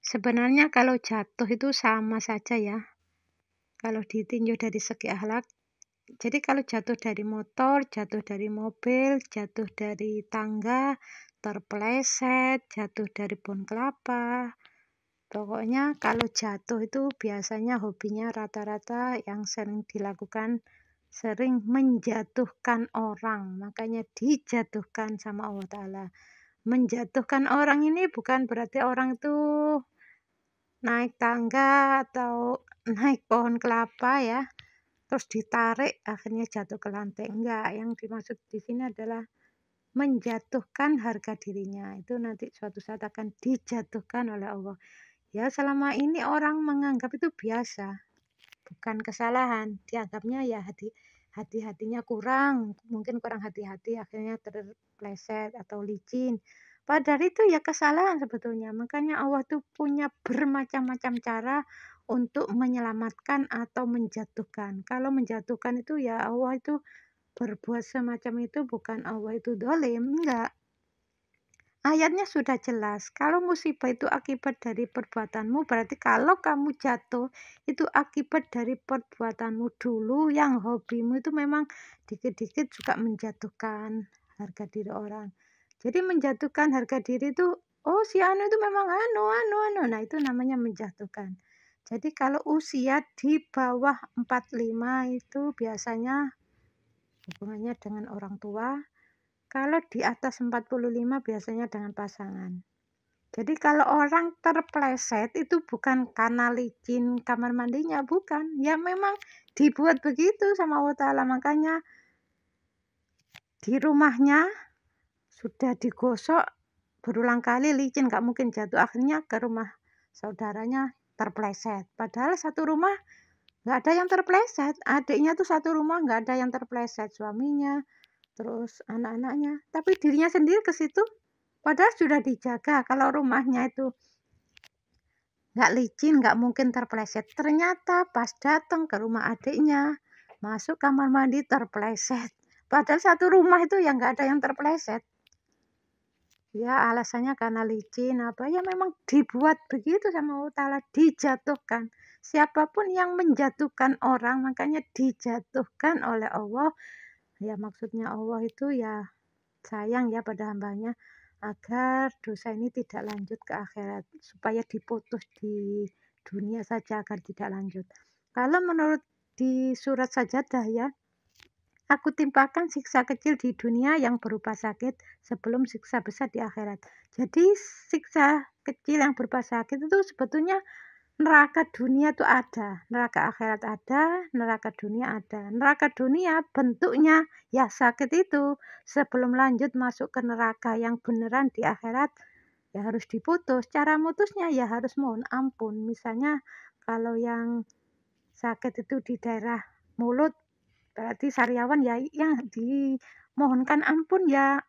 Sebenarnya kalau jatuh itu sama saja ya, kalau ditinjau dari segi akhlak. Jadi kalau jatuh dari motor, jatuh dari mobil, jatuh dari tangga, terpeleset, jatuh dari pohon kelapa, pokoknya kalau jatuh itu biasanya hobinya rata-rata yang sering dilakukan sering menjatuhkan orang, makanya dijatuhkan sama Allah Ta'ala. Menjatuhkan orang ini bukan berarti orang itu naik tangga atau naik pohon kelapa ya, terus ditarik akhirnya jatuh ke lantai. Enggak, yang dimaksud di sini adalah menjatuhkan harga dirinya. Itu nanti suatu saat akan dijatuhkan oleh Allah. Ya selama ini orang menganggap itu biasa, bukan kesalahan. Dianggapnya ya hati-hatinya kurang, mungkin kurang hati-hati akhirnya terpleset atau licin. Padahal itu ya kesalahan sebetulnya. Makanya Allah tuh punya bermacam-macam cara untuk menyelamatkan atau menjatuhkan. Kalau menjatuhkan itu ya Allah itu berbuat semacam itu bukan Allah itu dolim, enggak. Ayatnya sudah jelas, kalau musibah itu akibat dari perbuatanmu, berarti kalau kamu jatuh, itu akibat dari perbuatanmu dulu yang hobimu itu memang dikit-dikit juga menjatuhkan harga diri orang. Jadi menjatuhkan harga diri itu, oh si anu itu memang anu, nah itu namanya menjatuhkan. Jadi kalau usia di bawah 45 itu biasanya hubungannya dengan orang tua. Kalau di atas 45 biasanya dengan pasangan. Jadi kalau orang terpleset itu bukan karena licin kamar mandinya, bukan. Ya memang dibuat begitu sama Allah Ta'ala. Makanya di rumahnya sudah digosok berulang kali licin, gak mungkin jatuh. Akhirnya ke rumah saudaranya terpleset. Padahal satu rumah gak ada yang terpleset. Adiknya tuh satu rumah gak ada yang terpleset. Suaminya, terus anak-anaknya, tapi dirinya sendiri ke situ padahal sudah dijaga. Kalau rumahnya itu nggak licin nggak mungkin terpleset, ternyata pas datang ke rumah adiknya masuk kamar mandi terpleset, padahal satu rumah itu yang nggak ada yang terpleset. Ya alasannya karena licin apa ya, memang dibuat begitu sama Allah Ta'ala, dijatuhkan. Siapapun yang menjatuhkan orang makanya dijatuhkan oleh Allah. Ya maksudnya Allah itu ya sayang ya pada hambanya agar dosa ini tidak lanjut ke akhirat, supaya diputus di dunia saja agar tidak lanjut. Kalau menurut di surat Sajadah ya, aku timpakan siksa kecil di dunia yang berupa sakit sebelum siksa besar di akhirat. Jadi siksa kecil yang berupa sakit itu sebetulnya neraka dunia tuh ada, neraka akhirat ada, neraka dunia ada. Neraka dunia bentuknya ya sakit itu. Sebelum lanjut masuk ke neraka yang beneran di akhirat, ya harus diputus. Cara mutusnya ya harus mohon ampun. Misalnya kalau yang sakit itu di daerah mulut, berarti sariawan ya yang dimohonkan ampun ya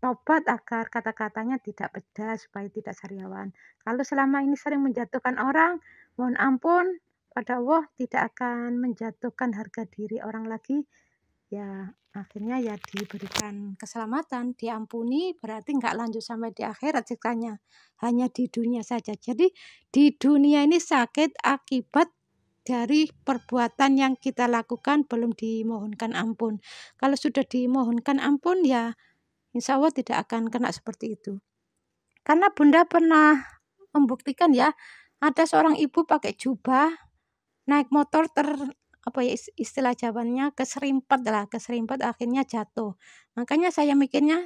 tobat agar kata-katanya tidak pedas supaya tidak sariawan. Kalau selama ini sering menjatuhkan orang, mohon ampun pada Allah tidak akan menjatuhkan harga diri orang lagi. Ya akhirnya ya diberikan keselamatan, diampuni, berarti nggak lanjut sampai di akhirat siksanya, hanya di dunia saja. Jadi di dunia ini sakit akibat dari perbuatan yang kita lakukan belum dimohonkan ampun. Kalau sudah dimohonkan ampun ya insya Allah tidak akan kena seperti itu. Karena Bunda pernah membuktikan ya, ada seorang ibu pakai jubah, naik motor istilah Jawanya keserimpet akhirnya jatuh. Makanya saya mikirnya,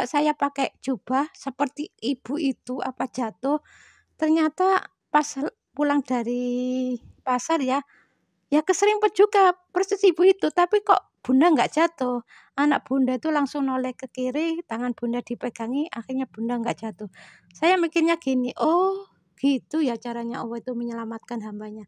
saya pakai jubah seperti ibu itu apa jatuh. Ternyata pas pulang dari pasar ya keserimpet juga persis ibu itu, tapi kok Bunda nggak jatuh. Anak Bunda itu langsung noleh ke kiri, tangan Bunda dipegangi, akhirnya Bunda nggak jatuh. Saya mikirnya gini, oh gitu ya caranya Allah itu menyelamatkan hambanya.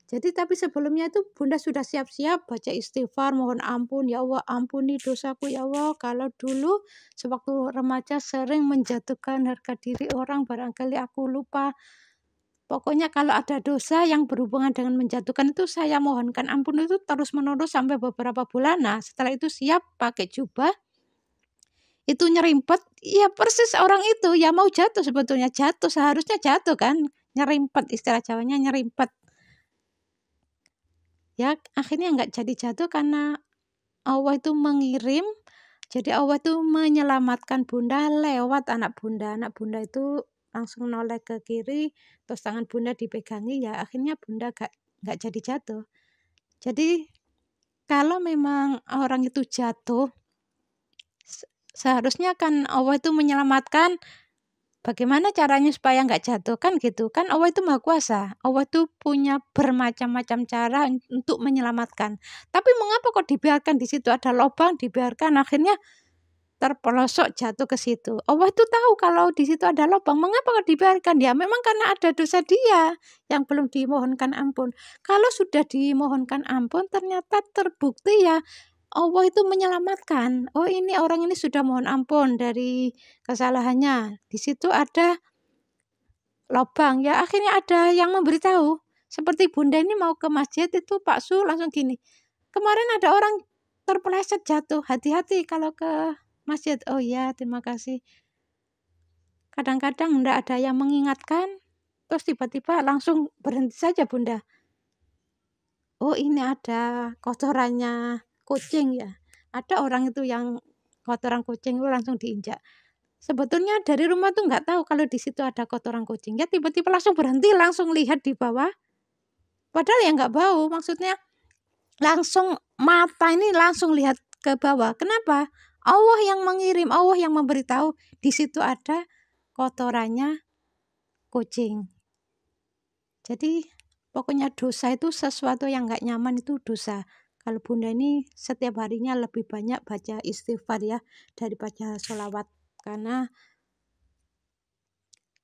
Jadi tapi sebelumnya itu Bunda sudah siap-siap baca istighfar, mohon ampun, ya Allah ampuni dosaku ya Allah. Kalau dulu sewaktu remaja sering menjatuhkan harga diri orang, barangkali aku lupa. Pokoknya kalau ada dosa yang berhubungan dengan menjatuhkan itu saya mohonkan ampun itu terus menerus sampai beberapa bulan. Nah setelah itu siap pakai jubah, itu nyerimpet, ya persis orang itu ya mau jatuh, sebetulnya jatuh, seharusnya jatuh kan, nyerimpet, istilah Jawanya nyerimpet. Ya akhirnya nggak jadi jatuh karena Allah itu mengirim, jadi Allah itu menyelamatkan Bunda lewat anak Bunda. Anak Bunda itu langsung noleh ke kiri, terus tangan Bunda dipegangi, ya akhirnya Bunda nggak jadi jatuh. Jadi kalau memang orang itu jatuh, seharusnya kan Allah itu menyelamatkan. Bagaimana caranya supaya nggak jatuh kan gitu kan, Allah itu Maha Kuasa, Allah itu punya bermacam-macam cara untuk menyelamatkan. Tapi mengapa kok dibiarkan di situ ada lubang, dibiarkan akhirnya terpelosok jatuh ke situ. Allah itu tahu kalau di situ ada lubang, mengapa kok dibiarkan? Ya memang karena ada dosa dia yang belum dimohonkan ampun. Kalau sudah dimohonkan ampun ternyata terbukti ya Allah itu menyelamatkan. Oh ini orang ini sudah mohon ampun dari kesalahannya. Di situ ada lubang. Ya akhirnya ada yang memberitahu. Seperti Bunda ini mau ke masjid itu Pak Su langsung gini. Kemarin ada orang terpeleset jatuh. Hati-hati kalau ke masjid. Oh iya terima kasih. Kadang-kadang enggak ada yang mengingatkan. Terus tiba-tiba langsung berhenti saja Bunda. Oh ini ada kotorannya kucing ya. Ada orang itu yang kotoran kucing itu langsung diinjak. Sebetulnya dari rumah tuh nggak tahu kalau di situ ada kotoran kucing. Ya tiba-tiba langsung berhenti, langsung lihat di bawah. Padahal ya nggak bau, maksudnya langsung mata ini langsung lihat ke bawah. Kenapa? Allah yang mengirim, Allah yang memberitahu di situ ada kotorannya kucing. Jadi pokoknya dosa itu sesuatu yang nggak nyaman, itu dosa. Kalau Bunda ini setiap harinya lebih banyak baca istighfar ya daripada sholawat. Karena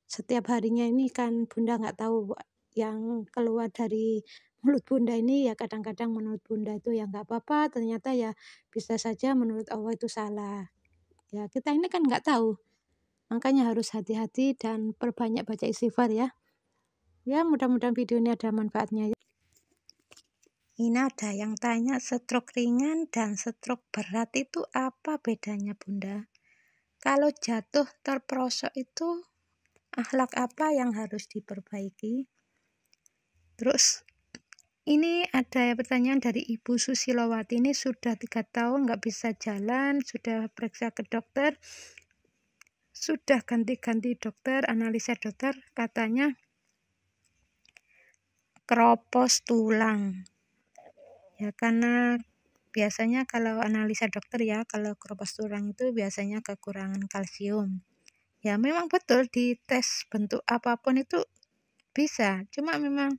setiap harinya ini kan Bunda nggak tahu yang keluar dari mulut Bunda ini, ya kadang-kadang menurut Bunda itu ya nggak apa-apa, ternyata ya bisa saja menurut Allah itu salah. Ya kita ini kan nggak tahu. Makanya harus hati-hati dan perbanyak baca istighfar ya. Ya mudah-mudahan video ini ada manfaatnya. Ini ada yang tanya stroke ringan dan stroke berat itu apa bedanya Bunda? Kalau jatuh terperosok itu akhlak apa yang harus diperbaiki? Terus ini ada pertanyaan dari Ibu Susilowati, ini sudah 3 tahun nggak bisa jalan, sudah periksa ke dokter, sudah ganti-ganti dokter, analisa dokter, katanya keropos tulang. Ya karena biasanya kalau analisa dokter ya, kalau keropos tulang itu biasanya kekurangan kalsium. Ya memang betul di tes bentuk apapun itu bisa, cuma memang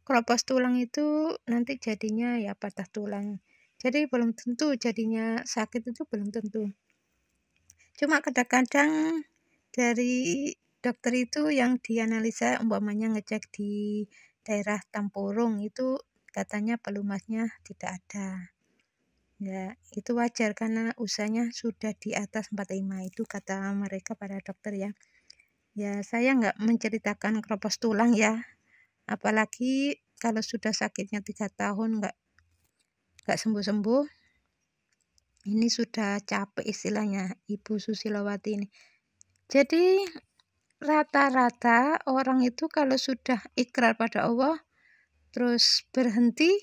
keropos tulang itu nanti jadinya ya patah tulang. Jadi belum tentu jadinya sakit, itu belum tentu. Cuma kadang-kadang dari dokter itu yang dianalisa umpamanya ngecek di daerah tempurung itu katanya pelumasnya tidak ada. Ya, itu wajar karena usianya sudah di atas 45, itu kata mereka pada dokter ya. Ya, saya nggak menceritakan keropos tulang ya. Apalagi kalau sudah sakitnya 3 tahun nggak sembuh-sembuh, ini sudah capek istilahnya Ibu Susilowati ini. Jadi rata-rata orang itu kalau sudah ikrar pada Allah terus berhenti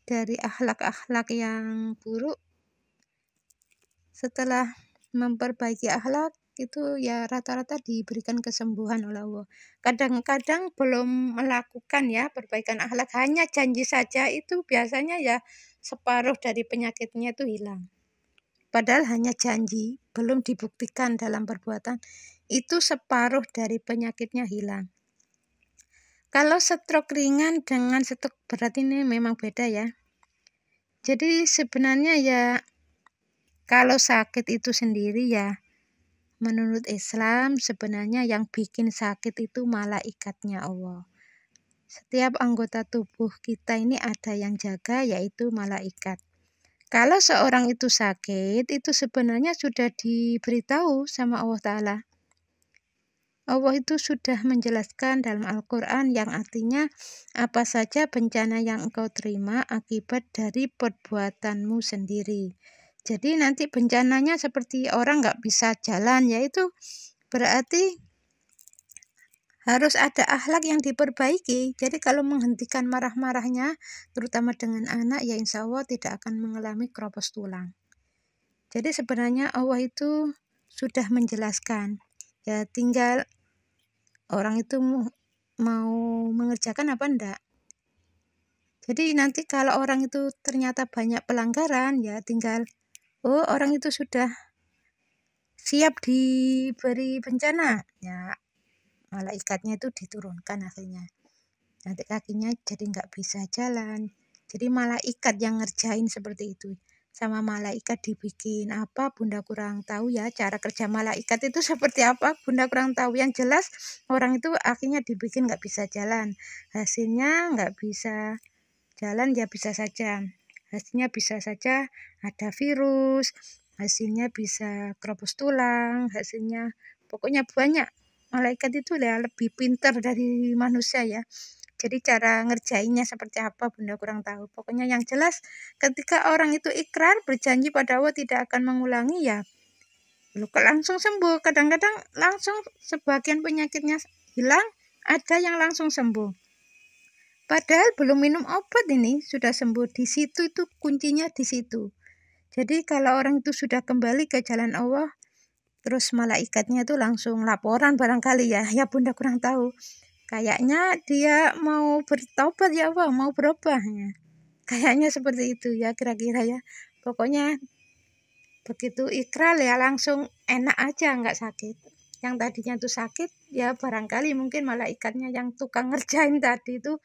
dari akhlak-akhlak yang buruk, setelah memperbaiki akhlak itu ya rata-rata diberikan kesembuhan oleh Allah. Kadang-kadang belum melakukan ya perbaikan akhlak, hanya janji saja, itu biasanya ya separuh dari penyakitnya itu hilang. Padahal hanya janji, belum dibuktikan dalam perbuatan, itu separuh dari penyakitnya hilang. Kalau stroke ringan dengan stroke berat ini memang beda ya. Jadi sebenarnya ya kalau sakit itu sendiri ya menurut Islam sebenarnya yang bikin sakit itu malaikatnya Allah. Setiap anggota tubuh kita ini ada yang jaga, yaitu malaikat. Kalau seorang itu sakit, itu sebenarnya sudah diberitahu sama Allah Ta'ala. Allah itu sudah menjelaskan dalam Al-Quran yang artinya apa saja bencana yang engkau terima akibat dari perbuatanmu sendiri. Jadi nanti bencananya seperti orang nggak bisa jalan, yaitu berarti harus ada akhlak yang diperbaiki. Jadi kalau menghentikan marah-marahnya, terutama dengan anak, ya insya Allah tidak akan mengalami keropos tulang. Jadi sebenarnya Allah itu sudah menjelaskan, ya tinggal orang itu mau mengerjakan apa enggak. Jadi nanti kalau orang itu ternyata banyak pelanggaran, ya tinggal orang itu sudah siap diberi bencana, ya malaikatnya itu diturunkan akhirnya. Nanti kakinya jadi nggak bisa jalan. Jadi malaikat yang ngerjain seperti itu. Sama malaikat dibikin apa, Bunda kurang tahu ya. Cara kerja malaikat itu seperti apa, Bunda kurang tahu. Yang jelas orang itu akhirnya dibikin nggak bisa jalan. Hasilnya nggak bisa jalan, ya bisa saja. Hasilnya bisa saja ada virus, hasilnya bisa keropos tulang, hasilnya pokoknya banyak. Malaikat itu ya lebih pintar dari manusia ya. Jadi cara ngerjainnya seperti apa Bunda kurang tahu. Pokoknya yang jelas ketika orang itu ikrar berjanji pada Allah tidak akan mengulangi, ya langsung sembuh. Kadang-kadang langsung sebagian penyakitnya hilang, ada yang langsung sembuh. Padahal belum minum obat ini sudah sembuh. Di situ itu kuncinya di situ. Jadi kalau orang itu sudah kembali ke jalan Allah, terus malaikatnya itu langsung laporan barangkali ya. Ya Bunda kurang tahu. Kayaknya dia mau bertobat ya Allah, mau berubah ya. Kayaknya seperti itu ya kira-kira ya. Pokoknya begitu ikrar ya langsung enak aja, nggak sakit. Yang tadinya tuh sakit ya barangkali mungkin malaikatnya yang tukang ngerjain tadi itu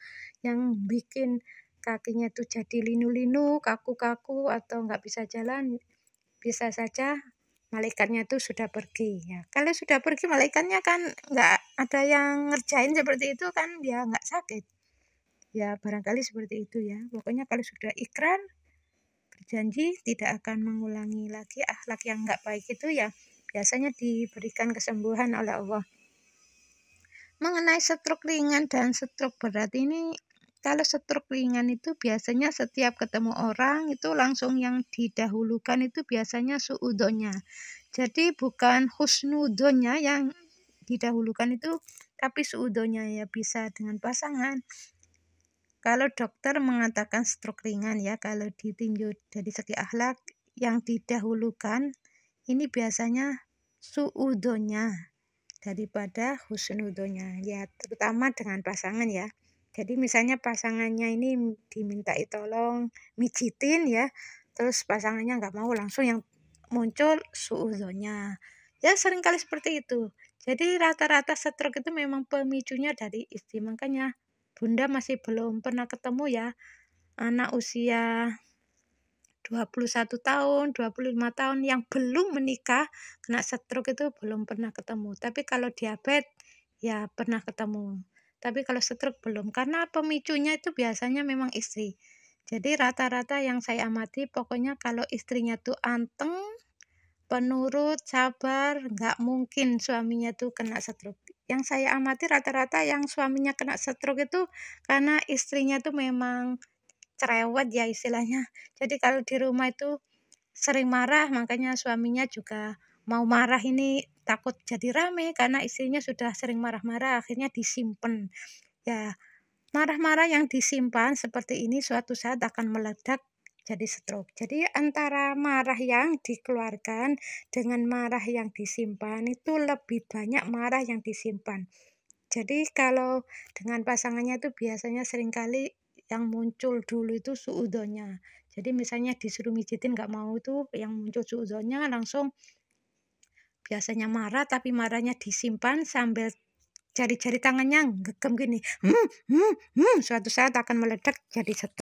yang bikin kakinya tuh jadi linu-linu, kaku-kaku atau nggak bisa jalan. Bisa saja malaikatnya itu sudah pergi ya. Kalau sudah pergi malaikatnya kan nggak ada yang ngerjain seperti itu kan, dia nggak sakit ya, barangkali seperti itu ya. Pokoknya kalau sudah ikrar berjanji tidak akan mengulangi lagi akhlak yang nggak baik itu ya, biasanya diberikan kesembuhan oleh Allah. Mengenai stroke ringan dan stroke berat ini, kalau stroke ringan itu biasanya setiap ketemu orang itu langsung yang didahulukan itu biasanya suudzonnya. Jadi bukan husnudzonnya yang didahulukan itu, tapi suudzonnya ya, bisa dengan pasangan. Kalau dokter mengatakan stroke ringan ya, kalau ditinjau dari segi akhlak yang didahulukan ini biasanya suudzonnya daripada husnudzonnya ya, terutama dengan pasangan ya. Jadi misalnya pasangannya ini dimintai tolong mijitin ya, terus pasangannya nggak mau, langsung yang muncul suudzonnya ya, seringkali seperti itu. Jadi rata-rata stroke itu memang pemicunya dari istri. Makanya Bunda masih belum pernah ketemu ya anak usia 21 tahun, 25 tahun yang belum menikah kena stroke, itu belum pernah ketemu. Tapi kalau diabetes ya pernah ketemu. Tapi kalau stroke belum, karena pemicunya itu biasanya memang istri. Jadi rata-rata yang saya amati pokoknya kalau istrinya tuh anteng, penurut, sabar, nggak mungkin suaminya tuh kena stroke. Yang saya amati rata-rata yang suaminya kena stroke itu karena istrinya tuh memang cerewet ya istilahnya. Jadi kalau di rumah itu sering marah, makanya suaminya juga mau marah ini takut jadi rame karena istrinya sudah sering marah-marah, akhirnya disimpan. Ya, marah-marah yang disimpan seperti ini suatu saat akan meledak jadi stroke. Jadi antara marah yang dikeluarkan dengan marah yang disimpan itu lebih banyak marah yang disimpan. Jadi kalau dengan pasangannya itu biasanya seringkali yang muncul dulu itu suudzonnya. Jadi misalnya disuruh mijitin nggak mau, itu yang muncul suudzonnya langsung biasanya marah, tapi marahnya disimpan sambil jari-jari tangannya gegem gini. Suatu saat akan meledak jadi stroke.